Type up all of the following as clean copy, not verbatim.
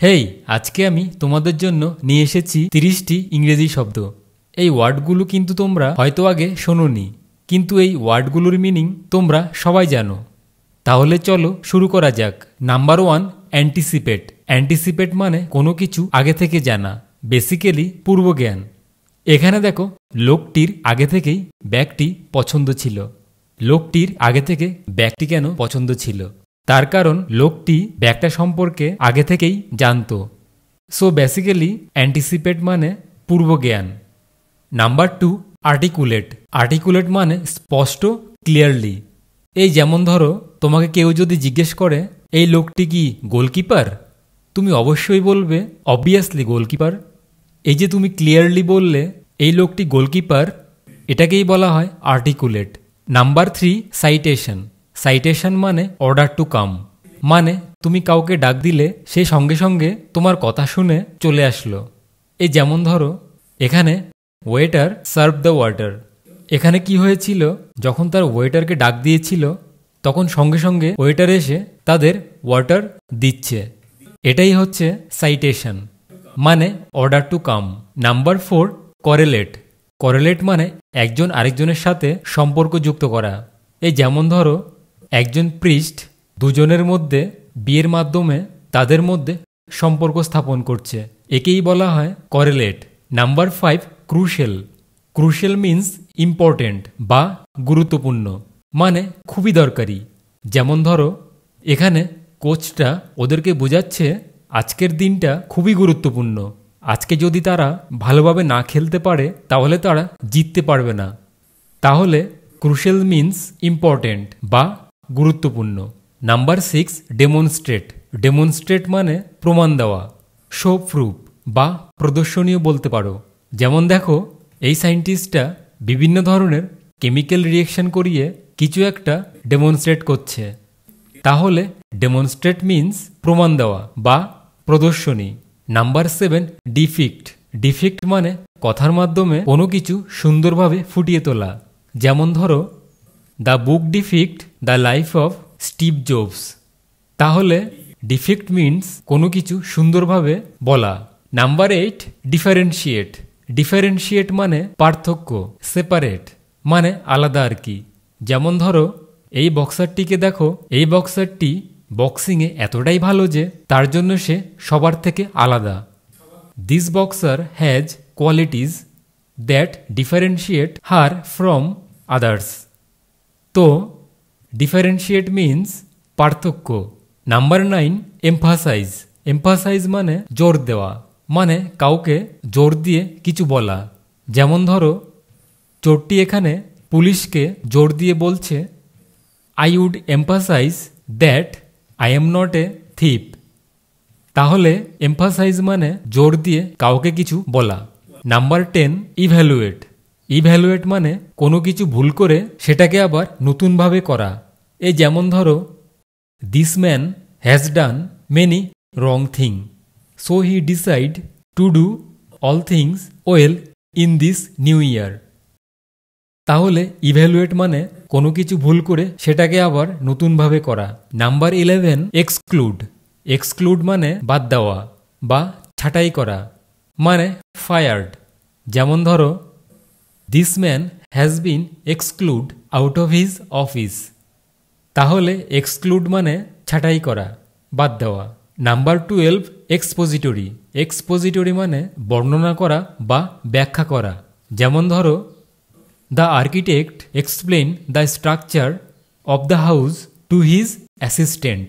হেই, আজকে আমি তোমাদের জন্য নিয়ে এসেছি 30টি ইংরেজি শব্দ। এই ওয়ার্ডগুলো কিন্তু তোমরা হয়তো আগে শোনোনি, কিন্তু এই ওয়ার্ডগুলোর মিনিং তোমরা সবাই জানো। তাহলে চলো শুরু করা যাক। Number 1, anticipate. অ্যান্টিসিপেট মানে কোনো কিছু আগে থেকে জানা, বেসিক্যালি পূর্বজ্ঞান। এখানে দেখো, লোকটির আগে থেকেই ব্যাগটি পছন্দ ছিল। লোকটির আগে থেকে ব্যাগটি কেন পছন্দ ছিল? তার কারণ লোকটি ব্যাগটা সম্পর্কে আগে থেকেই জানতো। সো বেসিক্যালি অ্যান্টিসিপেট মানে পূর্বজ্ঞান। Number 2, articulate. আর্টিকুলেট মানে স্পষ্ট, ক্লিয়ারলি। এই যেমন ধরো, তোমাকে কেউ যদি জিজ্ঞেস করে এই লোকটি কি গোলকিপার, তুমি অবশ্যই বলবে অবভিয়াসলি গোলকিপার। এই যে তুমি ক্লিয়ারলি বললে এই লোকটি গোলকিপার, এটাকেই বলা হয় আর্টিকুলেট। Number 3, citation. সাইটেশন মানে অর্ডার টু কাম, মানে তুমি কাউকে ডাক দিলে সে সঙ্গে সঙ্গে তোমার কথা শুনে চলে আসলো। এই যেমন ধরো, এখানে ওয়েটার সার্ভ দ্য ওয়াটার। এখানে কি হয়েছিল, যখন তার ওয়েটারকে ডাক দিয়েছিল তখন সঙ্গে সঙ্গে ওয়েটার এসে তাদের ওয়াটার দিচ্ছে। এটাই হচ্ছে সাইটেশন, মানে অর্ডার টু কাম। নাম্বার 4, করেলেট। করেলেট মানে একজন আরেকজনের সাথে সম্পর্ক যুক্ত করা। এই যেমন ধরো, একজন প্রিস্ট দুজনের মধ্যে বিয়ের মাধ্যমে তাদের মধ্যে সম্পর্ক স্থাপন করছে, একেই বলা হয় correlate. Number 5, crucial. Crucial means important বা গুরুত্বপূর্ণ, মানে খুবই দরকারি। যেমন ধরো, এখানে কোচটা ওদেরকে বোঝাচ্ছে আজকের দিনটা খুবই গুরুত্বপূর্ণ। আজকে যদি তারা ভালোভাবে না খেলতে পারে তাহলে তারা জিততে পারবে না। তাহলে ক্রুশিয়াল মিন্স ইম্পর্টেন্ট বা গুরুত্বপূর্ণ। Number 6, demonstrate. ডেমনস্ট্রেট মানে প্রমাণ দেওয়া, শো প্রুফ বা প্রদর্শনীয় বলতে পারো। যেমন দেখো, এই সায়েন্টিস্টটা বিভিন্ন ধরনের কেমিক্যাল রিয়েকশন করিয়ে কিছু একটা ডেমনস্ট্রেট করছে। তাহলে ডেমনস্ট্রেট মিন্স প্রমাণ দেওয়া বা প্রদর্শনী। নাম্বার 7, ডিফিক্ট। ডিফিক্ট মানে কথার মাধ্যমে কোনো কিছু সুন্দরভাবে ফুটিয়ে তোলা। যেমন ধরো, the book depict the life of Steve Jobs. তাহলে ডিফিক্ট মিন্স কোনো কিছু সুন্দরভাবে বলা। Number 8, differentiate. ডিফারেন্সিয়েট মানে পার্থক্য, সেপারেট মানে আলাদা আর কি। যেমন ধরো, এই বক্সারটিকে দেখো, এই বক্সারটি বক্সিংয়ে এতটাই ভালো যে তার জন্য সে সবার থেকে আলাদা। This boxer has qualities that differentiate her from others. তো ডিফারেন্সিয়েট মিন্স পার্থক্য। Number 9, emphasise. এমফাসাইজ মানে জোর দেওয়া, মানে কাউকে জোর দিয়ে কিছু বলা। যেমন ধরো, চোরটি এখানে পুলিশকে জোর দিয়ে বলছে, I would emphasise that I am not a thief. তাহলে এমফাসাইজ মানে জোর দিয়ে কাউকে কিছু বলা। Number 10, evaluate. ইভ্যালুয়েট মানে কোনো কিছু ভুল করে সেটাকে আবার নতুনভাবে করা। এই যেমন ধরো, this man has done many wrong thing, so he decide to do all things well in this new year. তাহলে ইভ্যালুয়েট মানে কোনো কিছু ভুল করে সেটাকে আবার নতুনভাবে করা। Number 11, exclude. এক্সক্লুড মানে বাদ দেওয়া বা ছাঁটাই করা, মানে ফায়ার্ড। যেমন ধরো, this man has been exclude out of his office. তাহলে এক্সক্লুড মানে ছাঁটাই করা, বাদ দেওয়া। নাম্বার 12, এক্সপোজিটরি। এক্সপোজিটরি মানে বর্ণনা করা বা ব্যাখ্যা করা। যেমন ধরো, the architect explain the structure of the house to his assistant.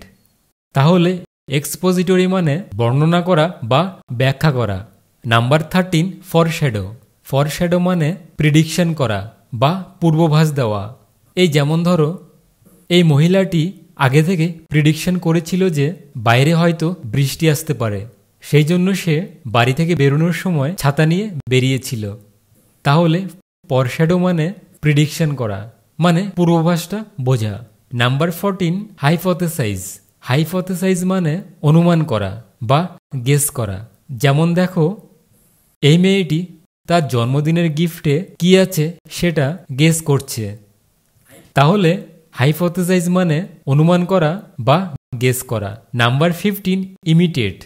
তাহলে এক্সপোজিটরি মানে বর্ণনা করা বা ব্যাখ্যা করা। নাম্বার 13, ফরশ্যাডো। ফরশ্যাডো মানে প্রিডিকশন করা বা পূর্বাভাস দেওয়া। এই যেমন ধরো, এই মহিলাটি আগে থেকে প্রিডিকশন করেছিল যে বাইরে হয়তো বৃষ্টি আসতে পারে, সেই জন্য সে বাড়ি থেকে বেরোনোর সময় ছাতা নিয়ে বেরিয়েছিল। তাহলে ফরশ্যাডো মানে প্রিডিকশন করা, মানে পূর্বাভাসটা বোঝা। নাম্বার 14, হাইপোথেসাইজ। হাইপোথেসাইজ মানে অনুমান করা বা গেস করা। যেমন দেখো, এই মেয়েটি তার জন্মদিনের গিফটে কি আছে সেটা গেস করছে। তাহলে হাইপোথেসাইজ মানে অনুমান করা বা গেস করা। Number 15, imitate.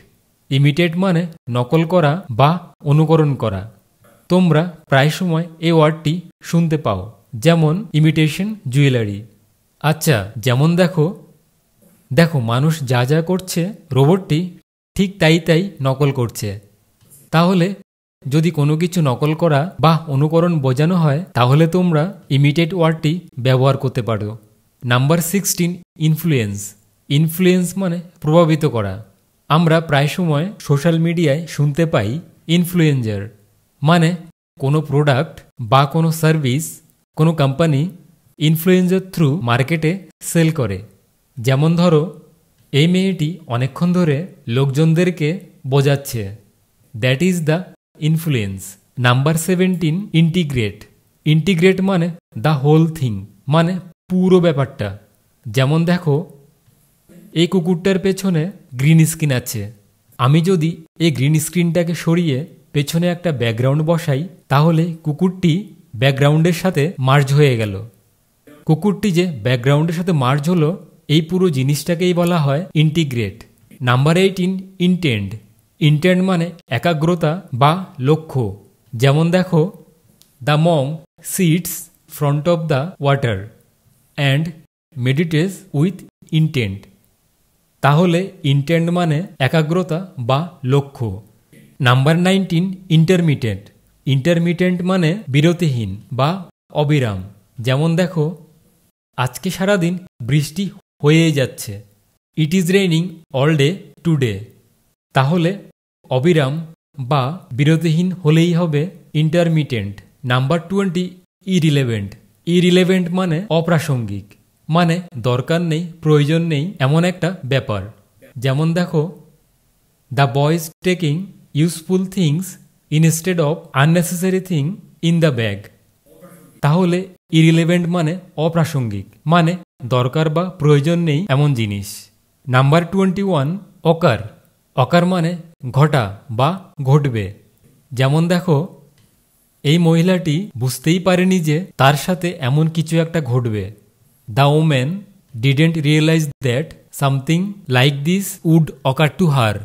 ইমিটেট মানে নকল করা বা অনুকরণ করা। তোমরা প্রায় সময় এই ওয়ার্ডটি শুনতে পাও, যেমন ইমিটেশন জুয়েলারি। আচ্ছা, যেমন দেখো মানুষ যা যা করছে রোবটটি ঠিক তাই নকল করছে। তাহলে যদি কোনো কিছু নকল করা বা অনুকরণ বোঝানো হয় তাহলে তোমরা ইমিটেট ওয়ার্ডটি ব্যবহার করতে পারো। Number 16, influence. ইনফ্লুয়েন্স মানে প্রভাবিত করা। আমরা প্রায় সময় সোশ্যাল মিডিয়ায় শুনতে পাই ইনফ্লুয়েঞ্জার, মানে কোনো প্রোডাক্ট বা কোনো সার্ভিস কোনো কোম্পানি ইনফ্লুয়েঞ্জার থ্রু মার্কেটে সেল করে। যেমন ধরো, এই মেয়েটি অনেকক্ষণ ধরে লোকজনদেরকে বোঝাচ্ছে, that is the influence. Number 17, integrate. Integrate মানে দ্য হোল থিং, মানে পুরো ব্যাপারটা। যেমন দেখো, এই কুকুরটার পেছনে গ্রিন স্ক্রিন আছে। আমি যদি এই গ্রিন স্ক্রিনটাকে সরিয়ে পেছনে একটা ব্যাকগ্রাউন্ড বসাই তাহলে কুকুরটি ব্যাকগ্রাউন্ডের সাথে মার্জ হয়ে গেল। কুকুরটি যে ব্যাকগ্রাউন্ডের সাথে মার্জ হলো, এই পুরো জিনিসটাকেই বলা হয় ইন্টিগ্রেট। Number 18, intend. ইন্টেন্ড মানে একাগ্রতা বা লক্ষ্য। যেমন দেখো, the monk sits front of the water and meditates with intent. তাহলে ইন্টেন্ট মানে একাগ্রতা বা লক্ষ্য। Number 19, intermittent. ইন্টারমিটেন্ট মানে বিরতিহীন বা অবিরাম। যেমন দেখো, আজকে সারাদিন বৃষ্টি হয়েই যাচ্ছে। It is raining all day today. তাহলে অবিরাম বা বিরতিহীন হলেই হবে ইন্টারমিটেন্ট। Number 20, irrelevant. ইরিলেভেন্ট মানে অপ্রাসঙ্গিক, মানে দরকার নেই, প্রয়োজন নেই এমন একটা ব্যাপার। যেমন দেখো, the boys taking useful things instead of unnecessary thing in the bag. তাহলে ইরিলেভেন্ট মানে অপ্রাসঙ্গিক, মানে দরকার বা প্রয়োজন নেই এমন জিনিস। নাম্বার 21, অকার। অকার মানে ঘটা বা ঘটবে। যেমন দেখো, এই মহিলাটি বুঝতেই পারেনি যে তার সাথে এমন কিছু একটা ঘটবে। The woman didn't realise that something like this would occur to her.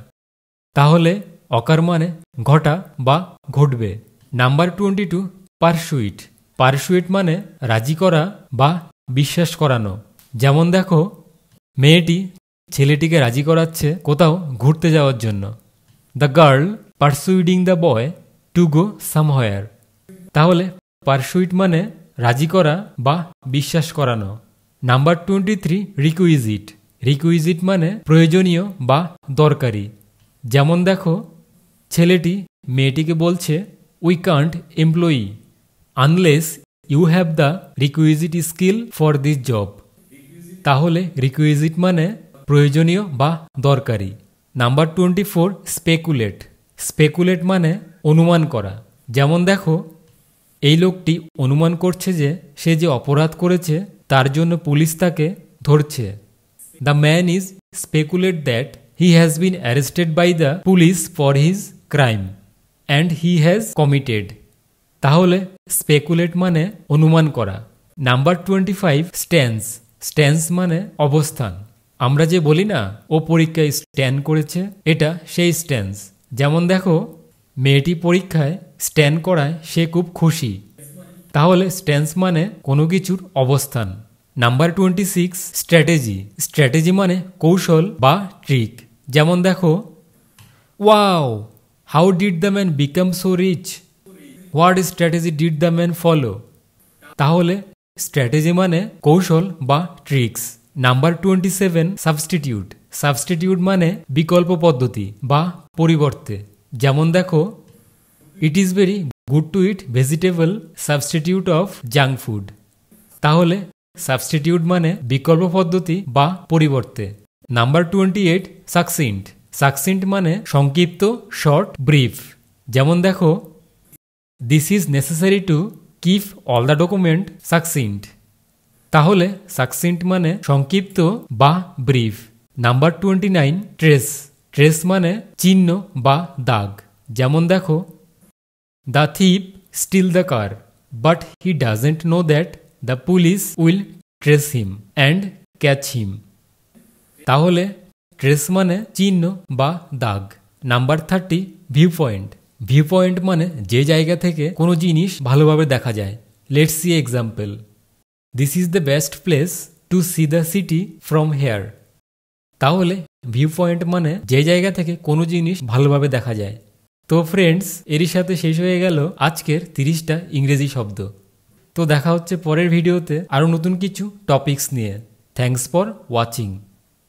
তাহলে অকার মানে ঘটা বা ঘটবে। Number 22, pursuit. পারসুইট মানে রাজি করা বা বিশ্বাস করানো। যেমন দেখো, মেয়েটি ছেলেটিকে রাজি করাচ্ছে কোথাও ঘুরতে যাওয়ার জন্য। The girl persuading the boy to go somewhere. তাহলে পারসুইট মানে রাজি করা বা বিশ্বাস করানো। Number 23, requisite. রিকুইজিট মানে প্রয়োজনীয় বা দরকারি। যেমন দেখো, ছেলেটি মেয়েটিকে বলছে, we can't employ unless you have the requisite skill for this job. তাহলে রিকুইজিট মানে প্রয়োজনীয় বা দরকারি। Number 24, speculate. স্পেকুলেট মানে অনুমান করা। যেমন দেখো, এই লোকটি অনুমান করছে যে সে যে অপরাধ করেছে তার জন্য পুলিশ তাকে ধরছে। The man is speculate that he has been arrested by the police for his crime and he has committed. তাহলে স্পেকুলেট মানে অনুমান করা। Number 25, stance. স্ট্যান্স মানে অবস্থান। আমরা যে বলি না, ও পরীক্ষায় স্ট্যান্ড করেছে, এটা সেই স্ট্যান্স। যেমন দেখো, মেয়েটি পরীক্ষায় স্ট্যান্ড করায় সে খুব খুশি। তাহলে স্ট্যান্স মানে কোনো কিছুর অবস্থান। Number 26, strategy. স্ট্র্যাটেজি মানে কৌশল বা ট্রিক। যেমন দেখো, wow, how did the man become so rich? What strategy did the man follow? তাহলে স্ট্র্যাটেজি মানে কৌশল বা ট্রিক্স। Number 27, substitute. সাবস্টিটিউট মানে বিকল্প পদ্ধতি বা পরিবর্তে। যেমন দেখো, it is very good to eat vegetable substitute of junk food. তাহলে সাবস্টিটিউট মানে বিকল্প পদ্ধতি বা পরিবর্তে। নাম্বার 28, সাকসিন্ট। সাকসিন্ট মানে সংক্ষিপ্ত, শর্ট, ব্রিফ। যেমন দেখো, this is necessary to keep all the document succinct. তাহলে সাকসিন্ট মানে সংক্ষিপ্ত বা ব্রিফ। Number 29, trace. ট্রেস মানে চিহ্ন বা দাগ। যেমন দেখো, the thief steal the car but he doesn't know that the police will trace him and catch him. তাহলে ট্রেস মানে চিহ্ন বা দাগ। Number 30 viewpoint. Viewpoint মানে যে জায়গা থেকে কোনো জিনিস ভালোভাবে দেখা যায়। Let's see example. This is the best place to see the city from here. তাহলে ভিউ পয়েন্ট মানে যে জায়গা থেকে কোনো জিনিস ভালোভাবে দেখা যায়। তো ফ্রেন্ডস, এরই সাথে শেষ হয়ে গেল আজকের 30টা ইংরেজি শব্দ। তো দেখা হচ্ছে পরের ভিডিওতে আরও নতুন কিছু টপিকস নিয়ে। Thanks for watching.